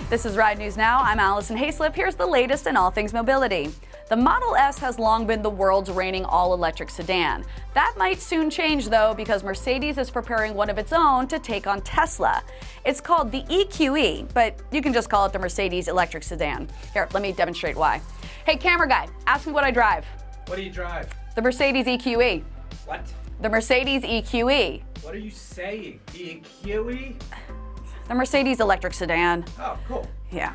This is Ride News Now. I'm Alison Haislip. Here's the latest in all things mobility. The Model S has long been the world's reigning all-electric sedan. That might soon change, though, because Mercedes is preparing one of its own to take on Tesla. It's called the EQE, but you can just call it the Mercedes electric sedan. Here, let me demonstrate why. Hey, camera guy, ask me what I drive. What do you drive? The Mercedes EQE. What? The Mercedes EQE. What are you saying? EQE? The Mercedes electric sedan. Oh, cool. Yeah.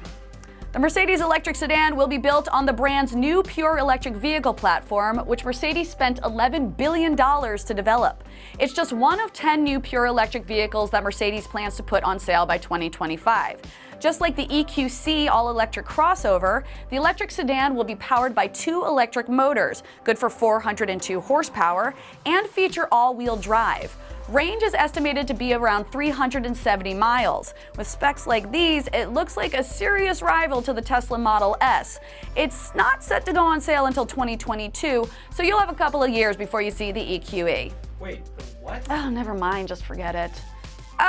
The Mercedes electric sedan will be built on the brand's new pure electric vehicle platform, which Mercedes spent $11 billion to develop. It's just one of 10 new pure electric vehicles that Mercedes plans to put on sale by 2025. Just like the EQC all-electric crossover, the electric sedan will be powered by 2 electric motors, good for 402 horsepower, and feature all-wheel drive. Range is estimated to be around 370 miles. With specs like these, it looks like a serious rival to the Tesla Model S. It's not set to go on sale until 2022, so you'll have a couple of years before you see the EQE. Wait, the what? Oh, never mind, just forget it.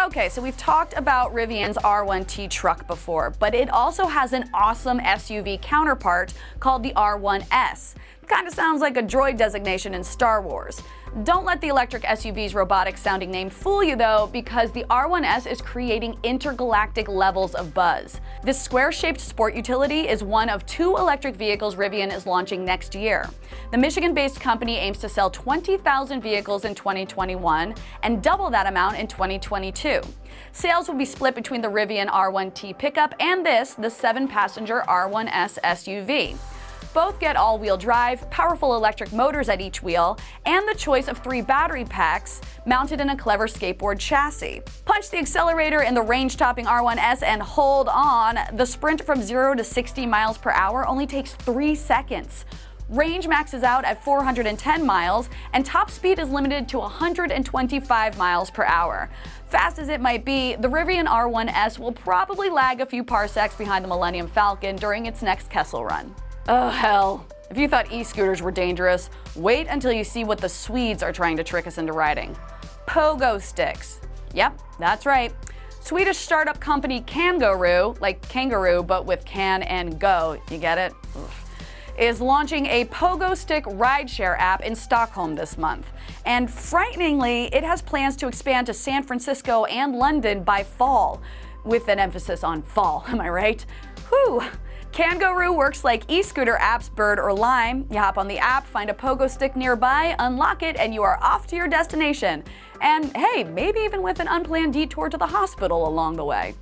Okay, so we've talked about Rivian's R1T truck before, but it also has an awesome SUV counterpart called the R1S. Kind of sounds like a droid designation in Star Wars. Don't let the electric SUV's robotic-sounding name fool you, though, because the R1S is creating intergalactic levels of buzz. This square-shaped sport utility is one of 2 electric vehicles Rivian is launching next year. The Michigan-based company aims to sell 20,000 vehicles in 2021 and double that amount in 2022. Sales will be split between the Rivian R1T pickup and the 7-passenger R1S SUV. Both get all-wheel drive, powerful electric motors at each wheel, and the choice of 3 battery packs mounted in a clever skateboard chassis. Punch the accelerator in the range-topping R1S and hold on. The sprint from 0 to 60 miles per hour only takes 3 seconds. Range maxes out at 410 miles, and top speed is limited to 125 miles per hour. Fast as it might be, the Rivian R1S will probably lag a few parsecs behind the Millennium Falcon during its next Kessel run. Oh hell, if you thought e-scooters were dangerous, wait until you see what the Swedes are trying to trick us into riding. Pogo sticks. Yep, that's right. Swedish startup company Kangaroo, like kangaroo but with can and go, you get it? Oof, is launching a pogo stick rideshare app in Stockholm this month. And frighteningly, it has plans to expand to San Francisco and London by fall, with an emphasis on fall, am I right? Whew. Kangaroo works like e-scooter apps Bird or Lime. You hop on the app, find a pogo stick nearby, unlock it, and you are off to your destination. And hey, maybe even with an unplanned detour to the hospital along the way.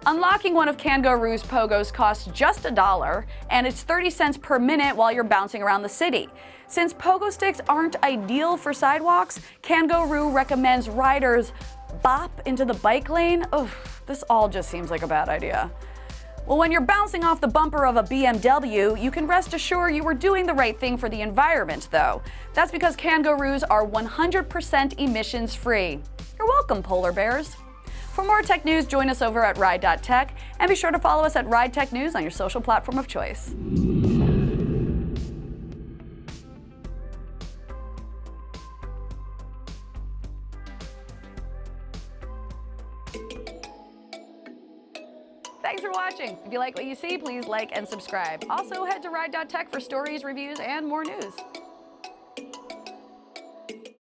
Unlocking one of Kangaroo's pogos costs just $1, and it's 30 cents per minute while you're bouncing around the city. Since pogo sticks aren't ideal for sidewalks, Kangaroo recommends riders bop into the bike lane. Oof, this all just seems like a bad idea. Well, when you're bouncing off the bumper of a BMW, you can rest assured you were doing the right thing for the environment, though. That's because Kangaroos are 100% emissions-free. You're welcome, polar bears. For more tech news, join us over at Ride.Tech, and be sure to follow us at RideTechNews on your social platform of choice. Thanks for watching. If you like what you see, please like and subscribe. Also, head to Ride.Tech for stories, reviews, and more news.